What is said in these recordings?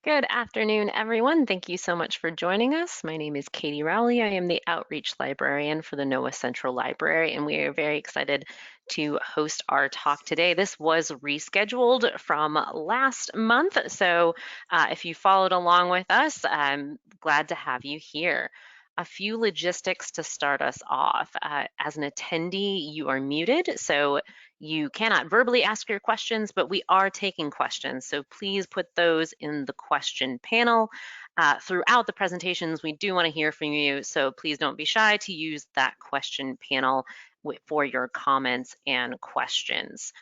Good afternoon, everyone. Thank you so much for joining us. My name is Katie Rowley. I am the Outreach Librarian for the NOAA Central Library, and we are very excited to host our talk today. This was rescheduled from last month, so if you followed along with us, I'm glad to have you here. A few logistics to start us off. As an attendee, you are muted, so you cannot verbally ask your questions, but we are taking questions. So please put those in the question panel. Throughout the presentations, we do want to hear from you. So please don't be shy to use that question panel for your comments and questions.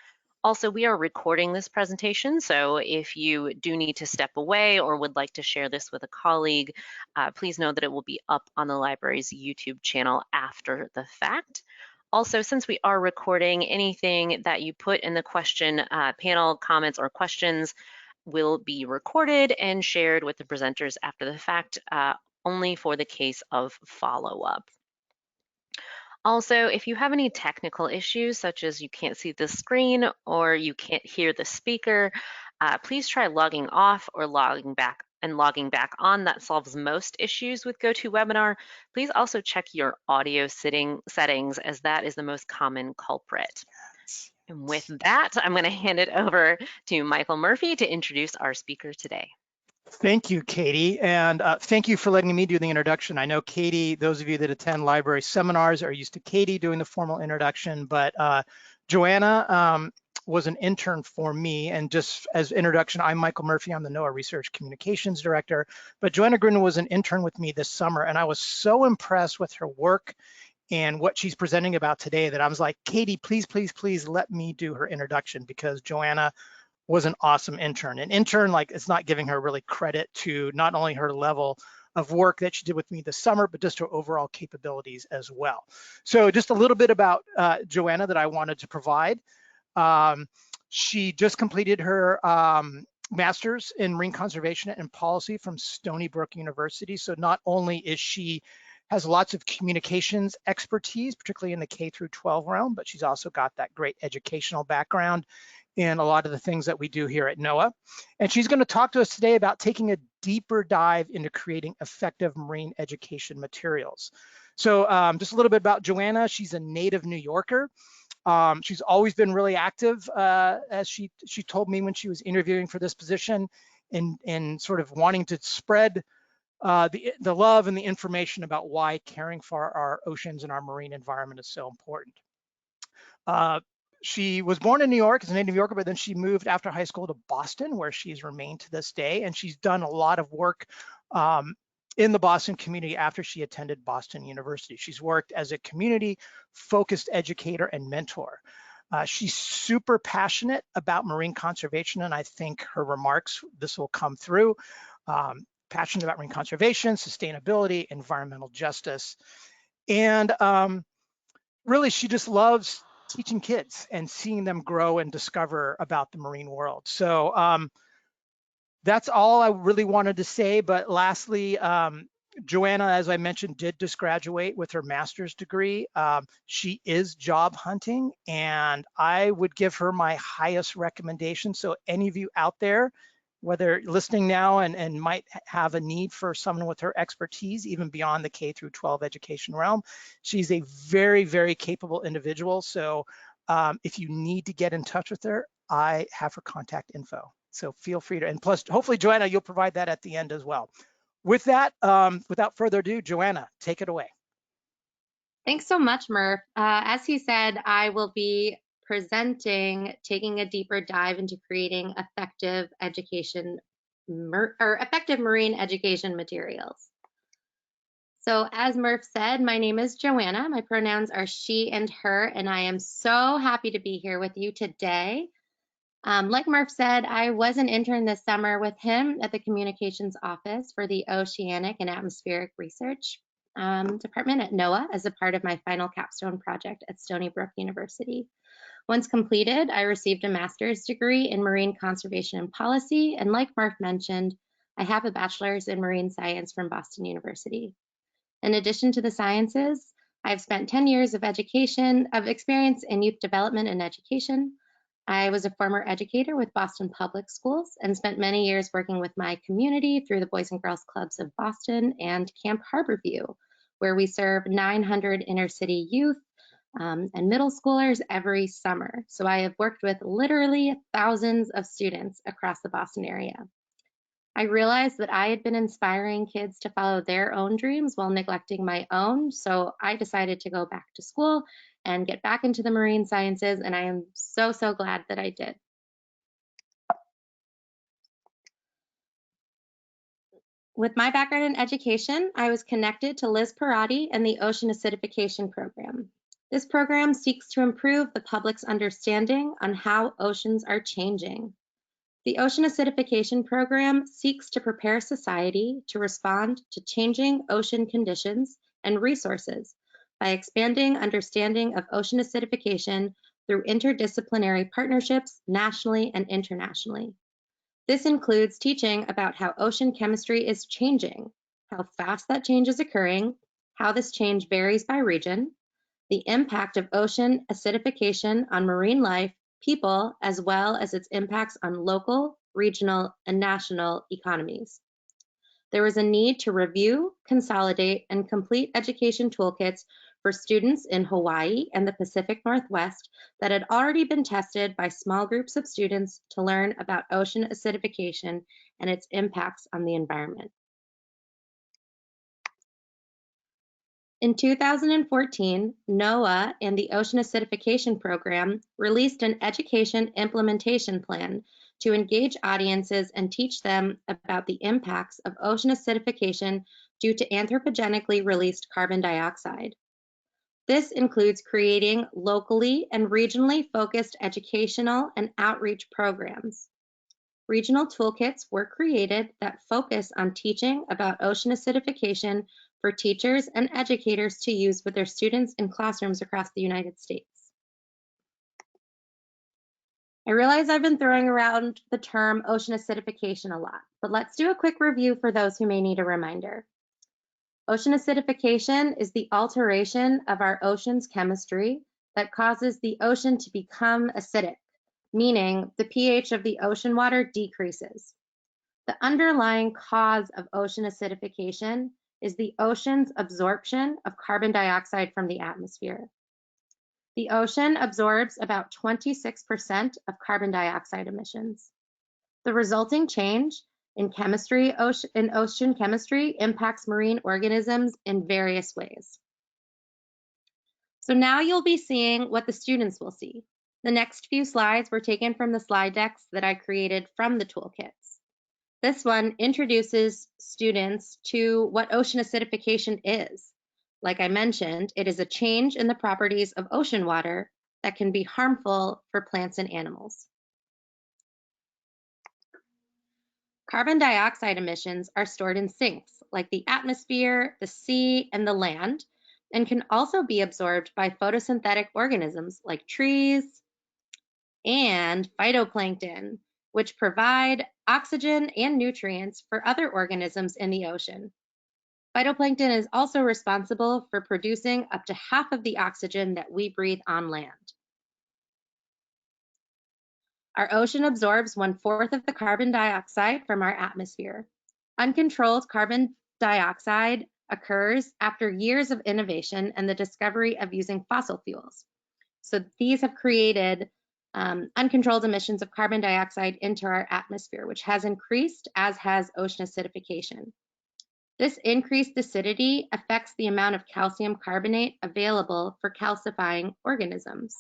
Also, we are recording this presentation, so if you do need to step away or would like to share this with a colleague, please know that it will be up on the library's YouTube channel after the fact. Also, since we are recording, anything that you put in the question panel, comments or questions will be recorded and shared with the presenters after the fact, only for the case of follow-up. Also, if you have any technical issues, such as you can't see the screen or you can't hear the speaker, please try logging off or logging back on. That solves most issues with GoToWebinar. Please also check your audio settings, as that is the most common culprit. And with that, I'm going to hand it over to Michael Murphy to introduce our speaker today. Thank you, Katie, and thank you for letting me do the introduction. I know Katie, those of you that attend library seminars are used to Katie doing the formal introduction, but Joanna was an intern for me, and just as introduction, I'm Michael Murphy, I'm the NOAA Research Communications Director, but Joanna Grunin was an intern with me this summer, and I was so impressed with her work and what she's presenting about today that I was like, Katie, please, please, please let me do her introduction, because Joanna was an awesome intern. An intern, like, it's not giving her really credit to not only her level of work that she did with me this summer, but just her overall capabilities as well. So just a little bit about Joanna that I wanted to provide. She just completed her master's in marine conservation and policy from Stony Brook University. So not only is she has lots of communications expertise, particularly in the K through 12 realm, but she's also got that great educational background in a lot of the things that we do here at NOAA. And she's going to talk to us today about taking a deeper dive into creating effective marine education materials. So just a little bit about Joanna. She's a native New Yorker. She's always been really active, as she told me when she was interviewing for this position, in sort of wanting to spread the love and the information about why caring for our oceans and our marine environment is so important. She was born in New York as a native New Yorker, but then she moved after high school to Boston, where she's remained to this day. And she's done a lot of work in the Boston community after she attended Boston University. She's worked as a community-focused educator and mentor. She's super passionate about marine conservation, and I think her remarks, this will come through. Passionate about marine conservation, sustainability, environmental justice. And really, she just loves teaching kids and seeing them grow and discover about the marine world. So that's all I really wanted to say. But lastly, Joanna, as I mentioned, did just graduate with her master's degree. She is job hunting, and I would give her my highest recommendation. So any of you out there, whether listening now and might have a need for someone with her expertise, even beyond the K through 12 education realm, she's a very, very capable individual. So if you need to get in touch with her, I have her contact info. So feel free to, and plus, hopefully, Joanna, you'll provide that at the end as well. With that, without further ado, Joanna, take it away. Thanks so much, Murph. As he said, I will be presenting, taking a deeper dive into creating effective marine education materials. So as Murph said, my name is Joanna. My pronouns are she and her, and I am so happy to be here with you today. Like Murph said, I was an intern this summer with him at the Communications Office for the Oceanic and Atmospheric Research Department at NOAA as a part of my final capstone project at Stony Brook University. Once completed, I received a master's degree in marine conservation and policy, and like Murph mentioned, I have a bachelor's in marine science from Boston University. In addition to the sciences, I've spent 10 years of experience in youth development and education. I was a former educator with Boston Public Schools and spent many years working with my community through the Boys and Girls Clubs of Boston and Camp Harborview, where we serve 900 inner city youth and middle schoolers every summer. So I have worked with literally thousands of students across the Boston area. I realized that I had been inspiring kids to follow their own dreams while neglecting my own, so I decided to go back to school and get back into the marine sciences, and I am so glad that I did. With my background in education, I was connected to Liz Parati and the Ocean Acidification Program. This program seeks to improve the public's understanding on how oceans are changing. The Ocean Acidification Program seeks to prepare society to respond to changing ocean conditions and resources by expanding understanding of ocean acidification through interdisciplinary partnerships nationally and internationally. This includes teaching about how ocean chemistry is changing, how fast that change is occurring, how this change varies by region, the impact of ocean acidification on marine life, people, as well as its impacts on local, regional, and national economies. There was a need to review, consolidate, and complete education toolkits for students in Hawaii and the Pacific Northwest that had already been tested by small groups of students to learn about ocean acidification and its impacts on the environment. In 2014, NOAA and the Ocean Acidification Program released an education implementation plan to engage audiences and teach them about the impacts of ocean acidification due to anthropogenically released carbon dioxide. This includes creating locally and regionally focused educational and outreach programs. Regional toolkits were created that focus on teaching about ocean acidification for teachers and educators to use with their students in classrooms across the United States. I realize I've been throwing around the term ocean acidification a lot, but let's do a quick review for those who may need a reminder. Ocean acidification is the alteration of our ocean's chemistry that causes the ocean to become acidic, meaning the pH of the ocean water decreases. The underlying cause of ocean acidification is the ocean's absorption of carbon dioxide from the atmosphere. The ocean absorbs about 26% of carbon dioxide emissions. The resulting change in ocean chemistry impacts marine organisms in various ways. So now you'll be seeing what the students will see. The next few slides were taken from the slide decks that I created from the toolkits. This one introduces students to what ocean acidification is. Like I mentioned, it is a change in the properties of ocean water that can be harmful for plants and animals. Carbon dioxide emissions are stored in sinks, like the atmosphere, the sea, and the land, and can also be absorbed by photosynthetic organisms like trees and phytoplankton, which provide oxygen and nutrients for other organisms in the ocean. Phytoplankton is also responsible for producing up to half of the oxygen that we breathe on land. Our ocean absorbs 1/4 of the carbon dioxide from our atmosphere. Uncontrolled carbon dioxide occurs after years of innovation and the discovery of using fossil fuels. So these have created uncontrolled emissions of carbon dioxide into our atmosphere, which has increased, as has ocean acidification. This increased acidity affects the amount of calcium carbonate available for calcifying organisms.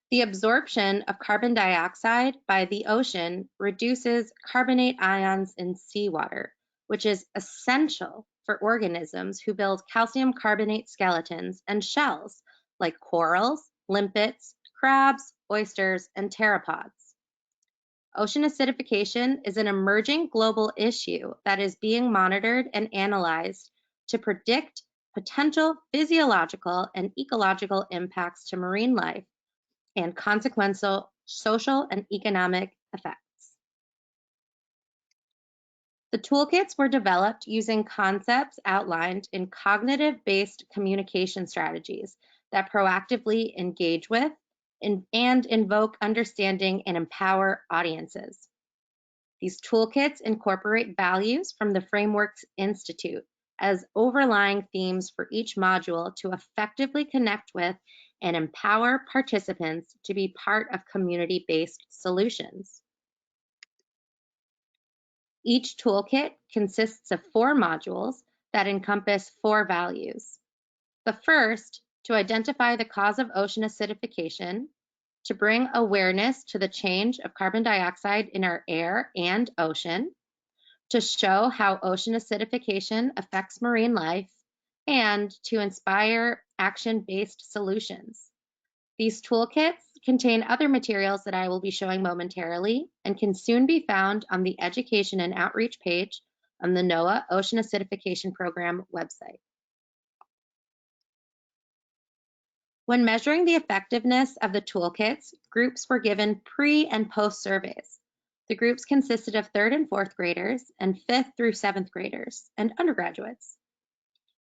The absorption of carbon dioxide by the ocean reduces carbonate ions in seawater, which is essential for organisms who build calcium carbonate skeletons and shells like corals, limpets, crabs, oysters, and pteropods. Ocean acidification is an emerging global issue that is being monitored and analyzed to predict potential physiological and ecological impacts to marine life and consequential social and economic effects. The toolkits were developed using concepts outlined in cognitive-based communication strategies that proactively engage with, and invoke understanding and empower audiences. These toolkits incorporate values from the Frameworks Institute as overlying themes for each module to effectively connect with and empower participants to be part of community-based solutions. Each toolkit consists of 4 modules that encompass 4 values. The first, to identify the cause of ocean acidification, to bring awareness to the change of carbon dioxide in our air and ocean, to show how ocean acidification affects marine life, and to inspire action-based solutions. These toolkits contain other materials that I will be showing momentarily and can soon be found on the Education and Outreach page on the NOAA Ocean Acidification Program website. When measuring the effectiveness of the toolkits, groups were given pre- and post-surveys. The groups consisted of 3rd and 4th graders and 5th through 7th graders and undergraduates.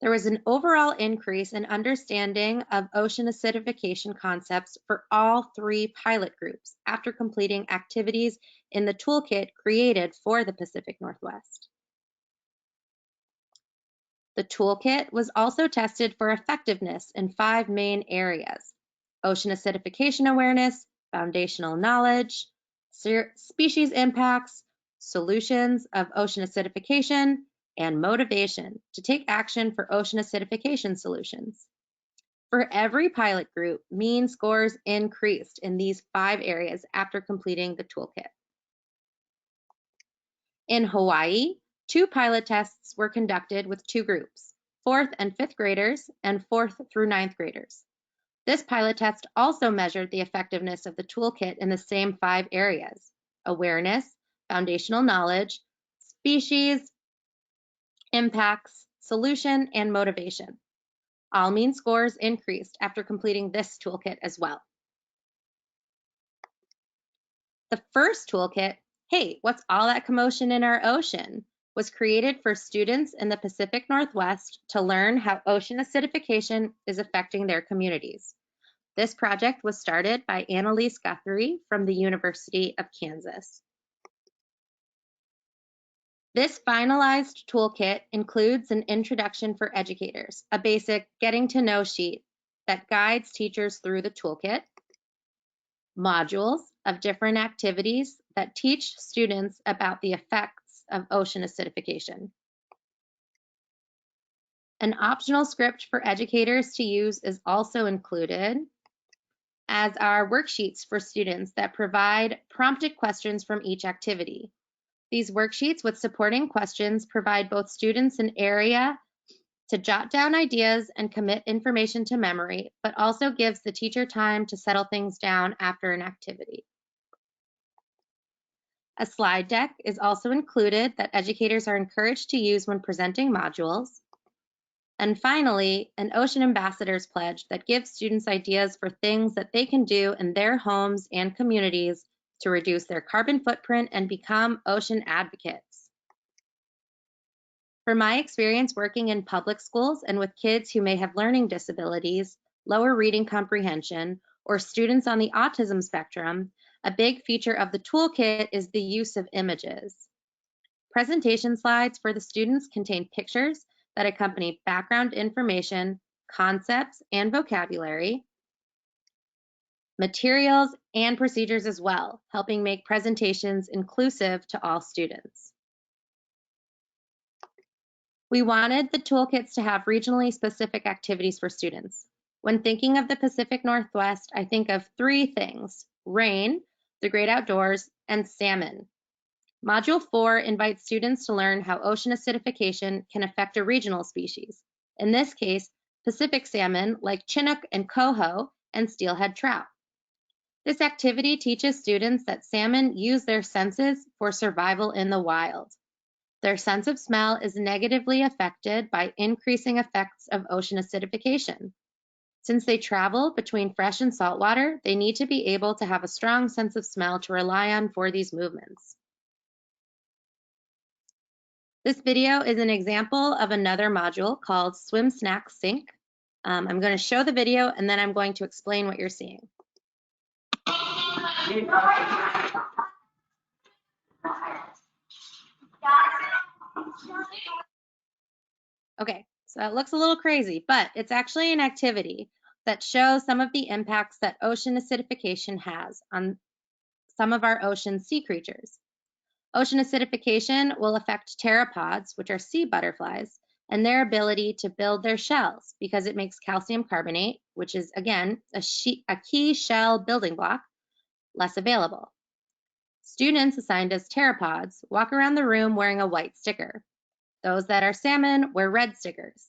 There was an overall increase in understanding of ocean acidification concepts for all 3 pilot groups after completing activities in the toolkit created for the Pacific Northwest. The toolkit was also tested for effectiveness in 5 main areas: ocean acidification awareness, foundational knowledge, species impacts, solutions of ocean acidification, and motivation to take action for ocean acidification solutions. For every pilot group, mean scores increased in these 5 areas after completing the toolkit. In Hawaii, 2 pilot tests were conducted with 2 groups, 4th and 5th graders and 4th through 9th graders. This pilot test also measured the effectiveness of the toolkit in the same 5 areas: awareness, foundational knowledge, species, impacts, solution, and motivation. All mean scores increased after completing this toolkit as well. The first toolkit, "Hey, what's all that commotion in our ocean?" was created for students in the Pacific Northwest to learn how ocean acidification is affecting their communities. This project was started by Annalise Guthrie from the University of Kansas. This finalized toolkit includes an introduction for educators, a basic getting to know sheet that guides teachers through the toolkit, modules of different activities that teach students about the effects of ocean acidification. An optional script for educators to use is also included, as are worksheets for students that provide prompted questions from each activity. These worksheets with supporting questions provide both students an area to jot down ideas and commit information to memory, but also gives the teacher time to settle things down after an activity. A slide deck is also included that educators are encouraged to use when presenting modules. And finally, an Ocean Ambassadors Pledge that gives students ideas for things that they can do in their homes and communities to reduce their carbon footprint and become ocean advocates. From my experience working in public schools and with kids who may have learning disabilities, lower reading comprehension, or students on the autism spectrum, a big feature of the toolkit is the use of images. Presentation slides for the students contain pictures that accompany background information, concepts, and vocabulary, materials, and procedures as well, helping make presentations inclusive to all students. We wanted the toolkits to have regionally specific activities for students. When thinking of the Pacific Northwest, I think of 3 things: rain, the great outdoors, and salmon. Module 4 invites students to learn how ocean acidification can affect a regional species, in this case, Pacific salmon like Chinook and coho and steelhead trout. This activity teaches students that salmon use their senses for survival in the wild. Their sense of smell is negatively affected by increasing effects of ocean acidification. Since they travel between fresh and salt water, they need to be able to have a strong sense of smell to rely on for these movements. This video is an example of another module called Swim, Snack, Sink. I'm going to show the video and then I'm going to explain what you're seeing. Okay, so it looks a little crazy, but it's actually an activity that shows some of the impacts that ocean acidification has on some of our ocean sea creatures. Ocean acidification will affect pteropods, which are sea butterflies, and their ability to build their shells because it makes calcium carbonate, which is, again, a key shell building block, less available. Students assigned as pteropods walk around the room wearing a white sticker. Those that are salmon wear red stickers.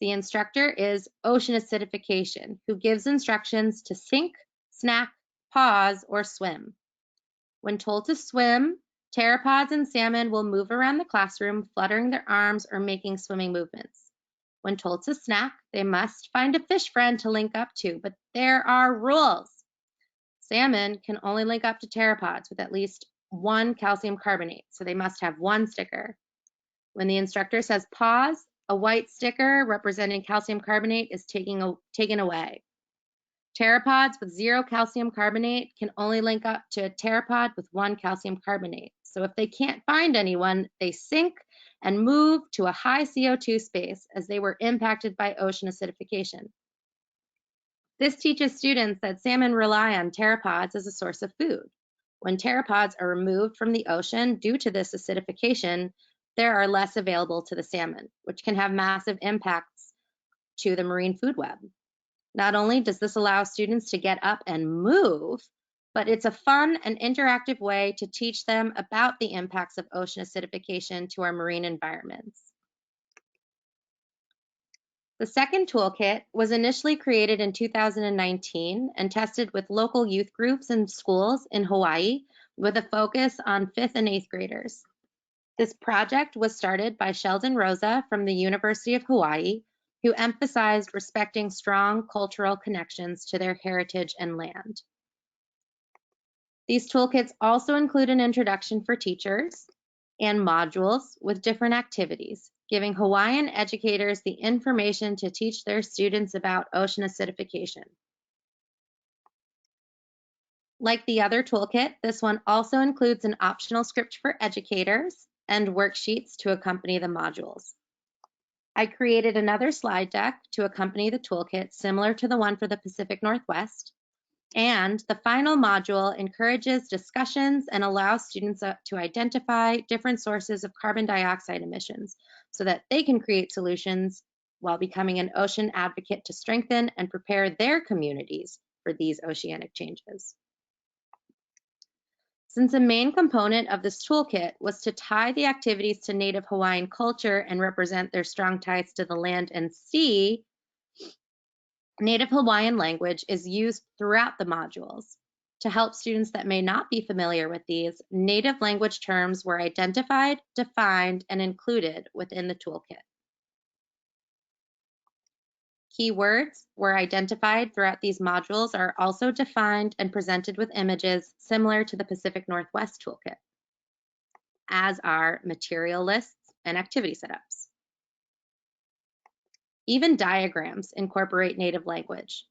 The instructor is ocean acidification, who gives instructions to sink, snack, pause, or swim. When told to swim, pteropods and salmon will move around the classroom, fluttering their arms or making swimming movements. When told to snack, they must find a fish friend to link up to, but there are rules. Salmon can only link up to pteropods with at least one calcium carbonate, so they must have one sticker. When the instructor says pause, a white sticker representing calcium carbonate is taken away. Pteropods with 0 calcium carbonate can only link up to a pteropod with 1 calcium carbonate. So if they can't find anyone, they sink and move to a high CO2 space as they were impacted by ocean acidification. This teaches students that salmon rely on pteropods as a source of food. When pteropods are removed from the ocean due to this acidification, there are less available to the salmon, which can have massive impacts to the marine food web. Not only does this allow students to get up and move, but it's a fun and interactive way to teach them about the impacts of ocean acidification to our marine environments. The second toolkit was initially created in 2019 and tested with local youth groups and schools in Hawaii with a focus on 5th and 8th graders. This project was started by Sheldon Rosa from the University of Hawaii, who emphasized respecting strong cultural connections to their heritage and land. These toolkits also include an introduction for teachers and modules with different activities, giving Hawaiian educators the information to teach their students about ocean acidification. Like the other toolkit, this one also includes an optional script for educators and worksheets to accompany the modules. I created another slide deck to accompany the toolkit similar to the one for the Pacific Northwest. And the final module encourages discussions and allows students to identify different sources of carbon dioxide emissions so that they can create solutions while becoming an ocean advocate to strengthen and prepare their communities for these oceanic changes. Since a main component of this toolkit was to tie the activities to Native Hawaiian culture and represent their strong ties to the land and sea, Native Hawaiian language is used throughout the modules. To help students that may not be familiar with these, Native language terms were identified, defined, and included within the toolkit. Keywords were identified throughout these modules are also defined and presented with images similar to the Pacific Northwest toolkit, as are material lists and activity setups. Even diagrams incorporate Native language.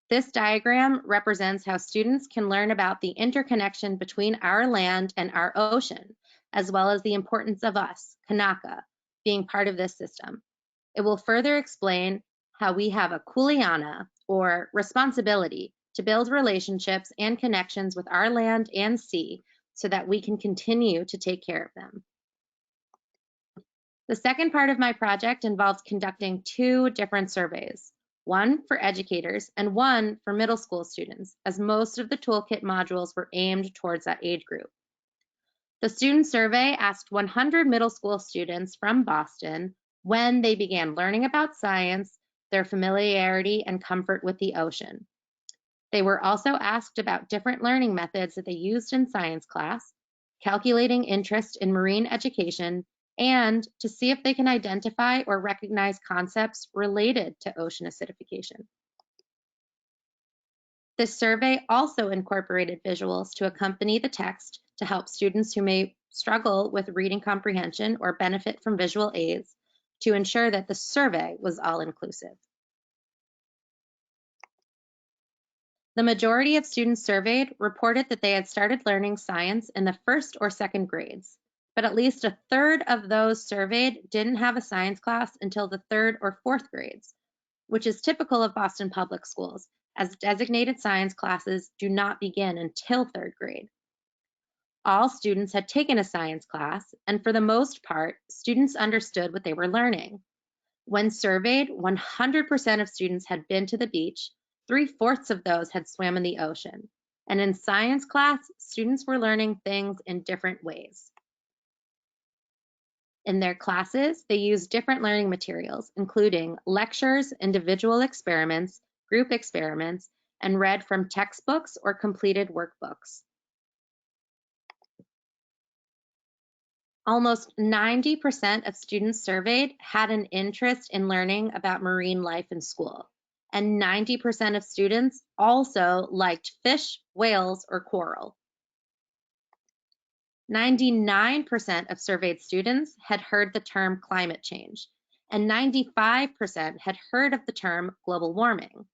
This diagram represents how students can learn about the interconnection between our land and our ocean, as well as the importance of us, Kanaka, being part of this system. It will further explain how we have a kuleana, or responsibility, to build relationships and connections with our land and sea so that we can continue to take care of them. The second part of my project involves conducting 2 different surveys, one for educators and one for middle school students, as most of the toolkit modules were aimed towards that age group. The student survey asked 100 middle school students from Boston when they began learning about science, their familiarity and comfort with the ocean. They were also asked about different learning methods that they used in science class, calculating interest in marine education, and to see if they can identify or recognize concepts related to ocean acidification. This survey also incorporated visuals to accompany the text to help students who may struggle with reading comprehension or benefit from visual aids to ensure that the survey was all-inclusive. The majority of students surveyed reported that they had started learning science in the first or second grades, but at least a third of those surveyed didn't have a science class until the third or fourth grades, which is typical of Boston Public Schools, as designated science classes do not begin until third grade. All students had taken a science class, and for the most part, students understood what they were learning. When surveyed, 100% of students had been to the beach, 3/4 of those had swam in the ocean. And in science class, students were learning things in different ways. In their classes, they used different learning materials, including lectures, individual experiments, group experiments, and read from textbooks or completed workbooks. Almost 90% of students surveyed had an interest in learning about marine life in school, and 90% of students also liked fish, whales, or coral. 99% of surveyed students had heard the term climate change, and 95% had heard of the term global warming.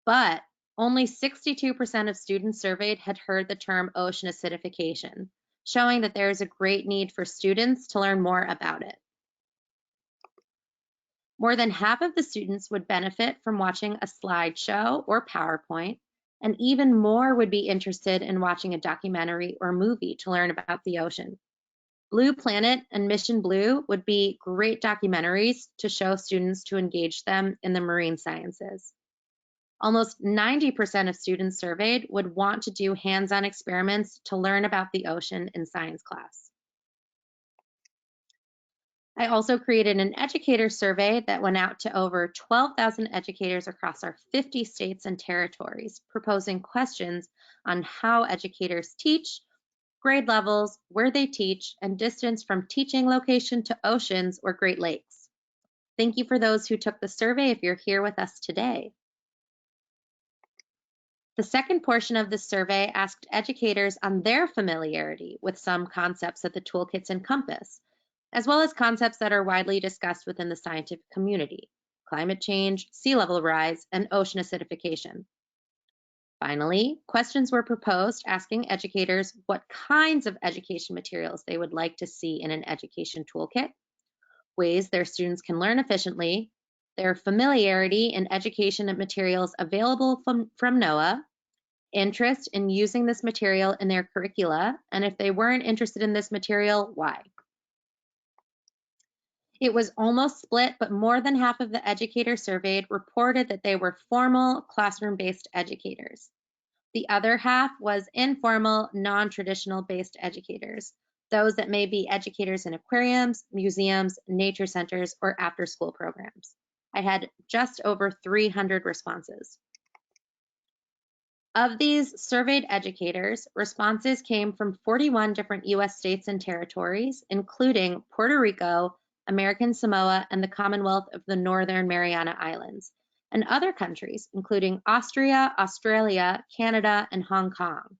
But only 62% of students surveyed had heard the term ocean acidification, showing that there is a great need for students to learn more about it. More than half of the students would benefit from watching a slideshow or PowerPoint, and even more would be interested in watching a documentary or movie to learn about the ocean. Blue Planet and Mission Blue would be great documentaries to show students to engage them in the marine sciences. Almost 90% of students surveyed would want to do hands-on experiments to learn about the ocean in science class. I also created an educator survey that went out to over 12,000 educators across our 50 states and territories, proposing questions on how educators teach, grade levels, where they teach, and distance from teaching location to oceans or Great Lakes. Thank you for those who took the survey if you're here with us today. The second portion of the survey asked educators on their familiarity with some concepts that the toolkits encompass, as well as concepts that are widely discussed within the scientific community: climate change, sea level rise, and ocean acidification. Finally, questions were proposed asking educators what kinds of education materials they would like to see in an education toolkit, ways their students can learn efficiently, their familiarity in education and materials available from NOAA, interest in using this material in their curricula, and if they weren't interested in this material, why. It was almost split, but more than half of the educators surveyed reported that they were formal, classroom-based educators. The other half was informal, non-traditional based educators, those that may be educators in aquariums, museums, nature centers, or after-school programs. I had just over 300 responses. Of these surveyed educators, responses came from 41 different US states and territories, including Puerto Rico, American Samoa, and the Commonwealth of the Northern Mariana Islands, and other countries, including Austria, Australia, Canada, and Hong Kong.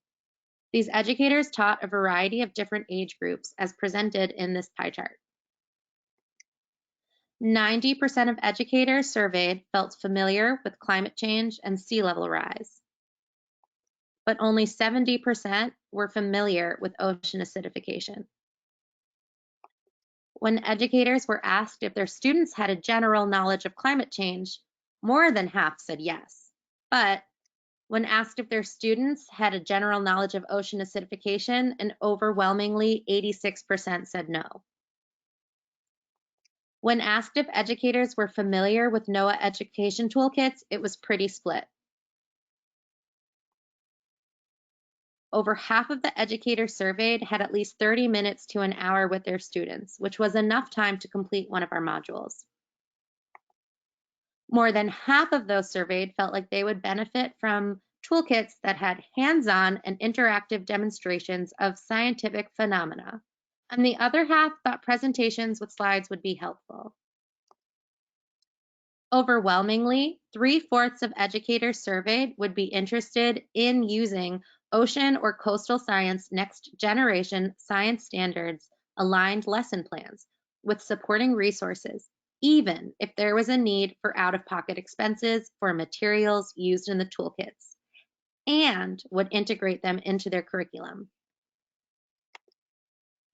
These educators taught a variety of different age groups, as presented in this pie chart. 90% of educators surveyed felt familiar with climate change and sea level rise, but only 70% were familiar with ocean acidification. When educators were asked if their students had a general knowledge of climate change, more than half said yes. But when asked if their students had a general knowledge of ocean acidification, an overwhelmingly 86% said no. When asked if educators were familiar with NOAA education toolkits, it was pretty split. Over half of the educators surveyed had at least 30 minutes to an hour with their students, which was enough time to complete one of our modules. More than half of those surveyed felt like they would benefit from toolkits that had hands-on and interactive demonstrations of scientific phenomena, and the other half thought presentations with slides would be helpful. Overwhelmingly, 3/4 of educators surveyed would be interested in using ocean or coastal science next generation science standards aligned lesson plans with supporting resources, even if there was a need for out-of-pocket expenses for materials used in the toolkits, and would integrate them into their curriculum.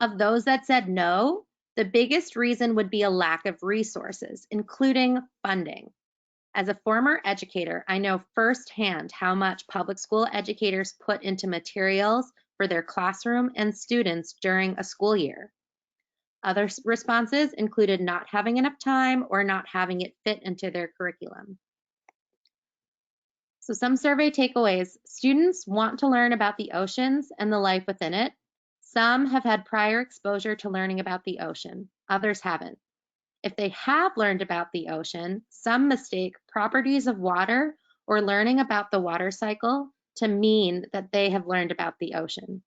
Of those that said no, the biggest reason would be a lack of resources, including funding. As a former educator, I know firsthand how much public school educators put into materials for their classroom and students during a school year. Other responses included not having enough time or not having it fit into their curriculum. So some survey takeaways: students want to learn about the oceans and the life within it. Some have had prior exposure to learning about the ocean, others haven't. If they have learned about the ocean, some mistake properties of water or learning about the water cycle to mean that they have learned about the ocean.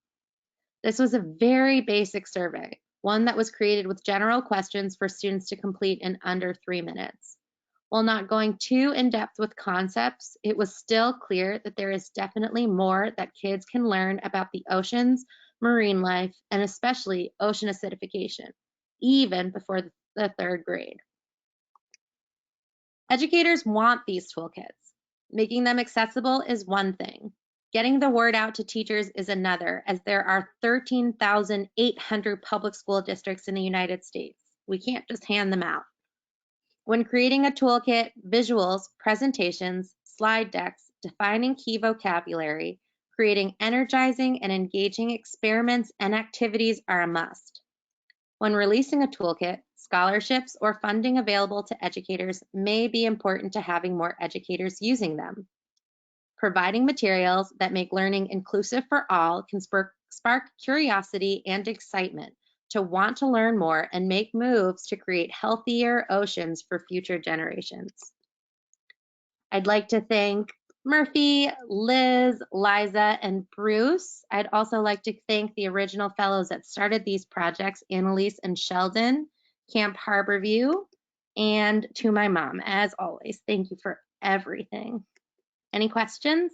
This was a very basic survey, one that was created with general questions for students to complete in under 3 minutes. While not going too in-depth with concepts, it was still clear that there is definitely more that kids can learn about the oceans, marine life, and especially ocean acidification, even before the 3rd grade. Educators want these toolkits. Making them accessible is one thing. Getting the word out to teachers is another, as there are 13,800 public school districts in the United States. We can't just hand them out. When creating a toolkit, visuals, presentations, slide decks, defining key vocabulary, creating energizing and engaging experiments and activities are a must. When releasing a toolkit, scholarships or funding available to educators may be important to having more educators using them. Providing materials that make learning inclusive for all can spark curiosity and excitement to want to learn more and make moves to create healthier oceans for future generations. I'd like to thank Murphy, Liz, Liza, and Bruce. I'd also like to thank the original fellows that started these projects, Annalise and Sheldon, Camp Harborview, and to my mom, as always. Thank you for everything. Any questions?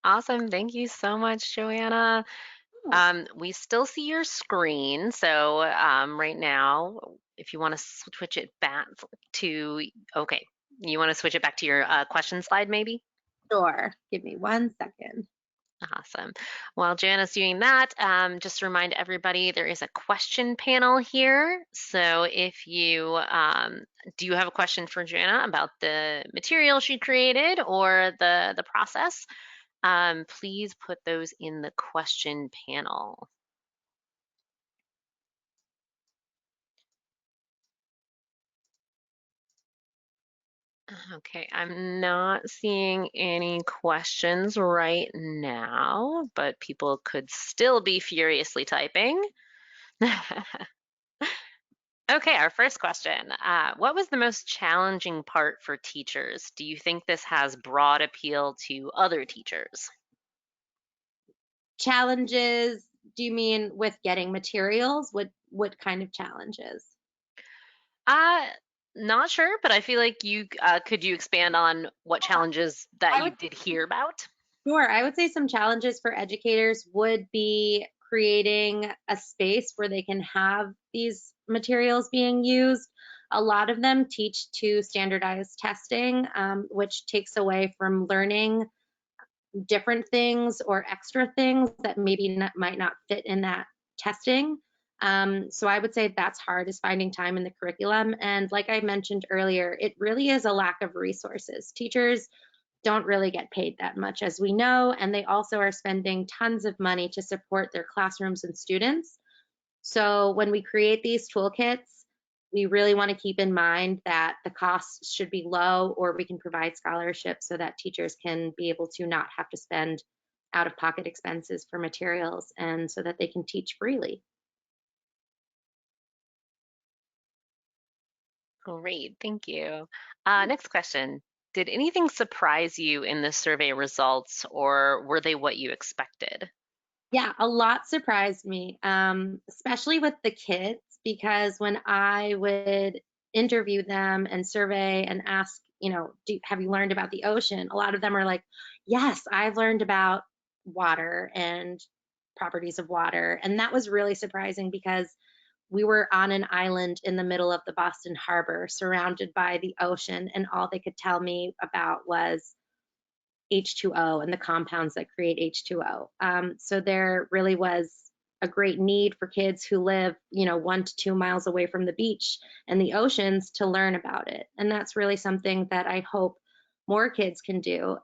Awesome. Thank you so much, Joanna. We still see your screen. So right now, if you want to switch it back to, okay, you want to switch it back to your question slide maybe? Sure. Give me 1 second. Awesome. While Joanna's doing that, just to remind everybody, there is a question panel here. So if you do you have a question for Joanna about the material she created or the process, please put those in the question panel. Okay, I'm not seeing any questions right now, but people could still be furiously typing. Okay, our first question. What was the most challenging part for teachers? Do you think this has broad appeal to other teachers? Challenges, do you mean with getting materials? What kind of challenges? Uh, Not sure, but I feel like you could you expand on what challenges that you did hear about? Sure. I would say some challenges for educators would be creating a space where they can have these materials being used. A lot of them teach to standardized testing, which takes away from learning different things or extra things that maybe might not fit in that testing. So I would say that's hard, is finding time in the curriculum. And like I mentioned earlier, it really is a lack of resources. Teachers don't really get paid that much, as we know, and they also are spending tons of money to support their classrooms and students. So when we create these toolkits, we really want to keep in mind that the costs should be low, or we can provide scholarships so that teachers can be able to not have to spend out-of-pocket expenses for materials, and so that they can teach freely. Great, thank you. Next question. Did anything surprise you in the survey results, or were they what you expected? Yeah, a lot surprised me, especially with the kids, because when I would interview them and survey and ask, have you learned about the ocean? A lot of them are like, yes, I've learned about water and properties of water. And that was really surprising, because we were on an island in the middle of the Boston Harbor, surrounded by the ocean, and all they could tell me about was H2O and the compounds that create H2O. So there really was a great need for kids who live, 1 to 2 miles away from the beach and the oceans to learn about it. And that's really something that I hope more kids can do,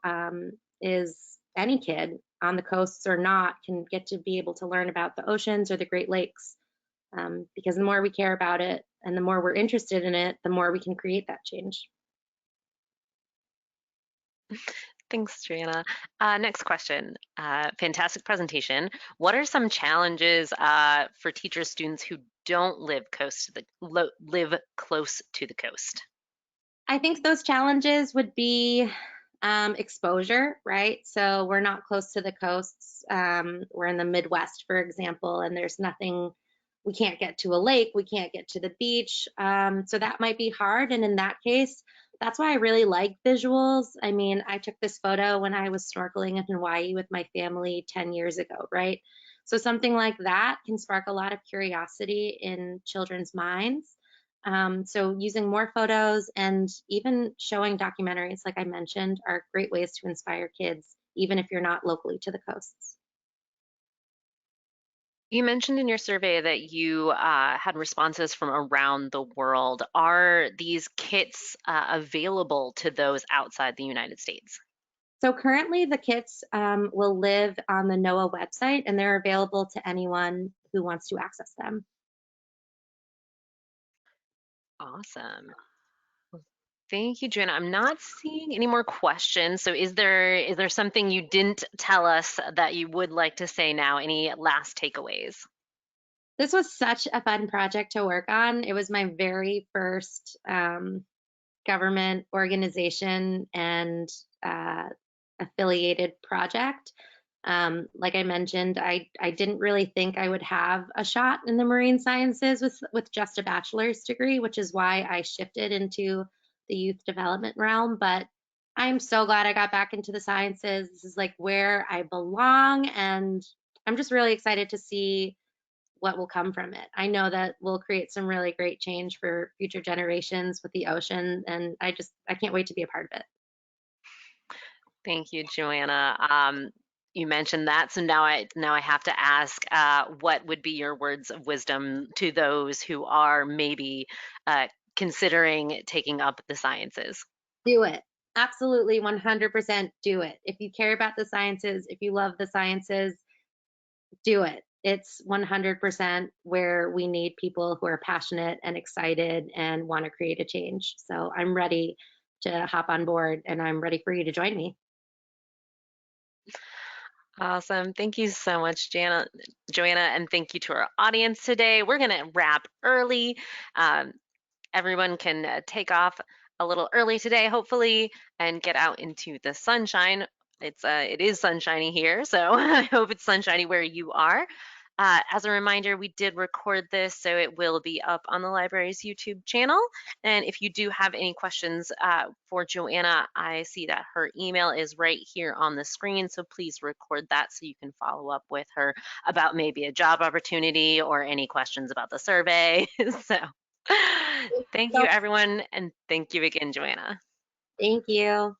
is any kid on the coasts or not can get to be able to learn about the oceans or the Great Lakes, because the more we care about it and the more we're interested in it, the more we can create that change. Thanks, Joanna. Next question. Fantastic presentation. What are some challenges for teachers, students who don't live close to the coast? I think those challenges would be exposure, right? So we're not close to the coasts. We're in the Midwest, for example, and there's nothing, we can't get to a lake, we can't get to the beach. So that might be hard. And in that case, that's why I really like visuals. I mean, I took this photo when I was snorkeling in Hawaii with my family 10 years ago, right? So something like that can spark a lot of curiosity in children's minds. So using more photos and even showing documentaries, like I mentioned, are great ways to inspire kids, even if you're not locally to the coasts. You mentioned in your survey that you had responses from around the world. Are these kits available to those outside the United States? So currently the kits will live on the NOAA website, and they're available to anyone who wants to access them. Awesome. Thank you, Joanna. I'm not seeing any more questions. So is there something you didn't tell us that you would like to say now? Any last takeaways? This was such a fun project to work on. It was my very first government organization and affiliated project. Like I mentioned, I didn't really think I would have a shot in the marine sciences with just a bachelor's degree, which is why I shifted into the youth development realm. But I'm so glad I got back into the sciences. This is like where I belong, and I'm just really excited to see what will come from it. I know that we'll create some really great change for future generations with the ocean, and I can't wait to be a part of it. Thank you, Joanna. You mentioned that, so now I have to ask, what would be your words of wisdom to those who are maybe considering taking up the sciences? Do it. Absolutely, 100% do it. If you care about the sciences, if you love the sciences, do it. It's 100% where we need people who are passionate and excited and want to create a change. So I'm ready to hop on board, and I'm ready for you to join me. Awesome. Thank you so much, Joanna, and thank you to our audience today. We're going to wrap early. Everyone can take off a little early today, hopefully, and get out into the sunshine. It is sunshiny here, so I hope it's sunshiny where you are. As a reminder, we did record this, so it will be up on the library's YouTube channel. And if you do have any questions for Joanna, I see that her email is right here on the screen, so please record that so you can follow up with her about maybe a job opportunity or any questions about the survey. So thank you, everyone, and thank you again, Joanna. Thank you.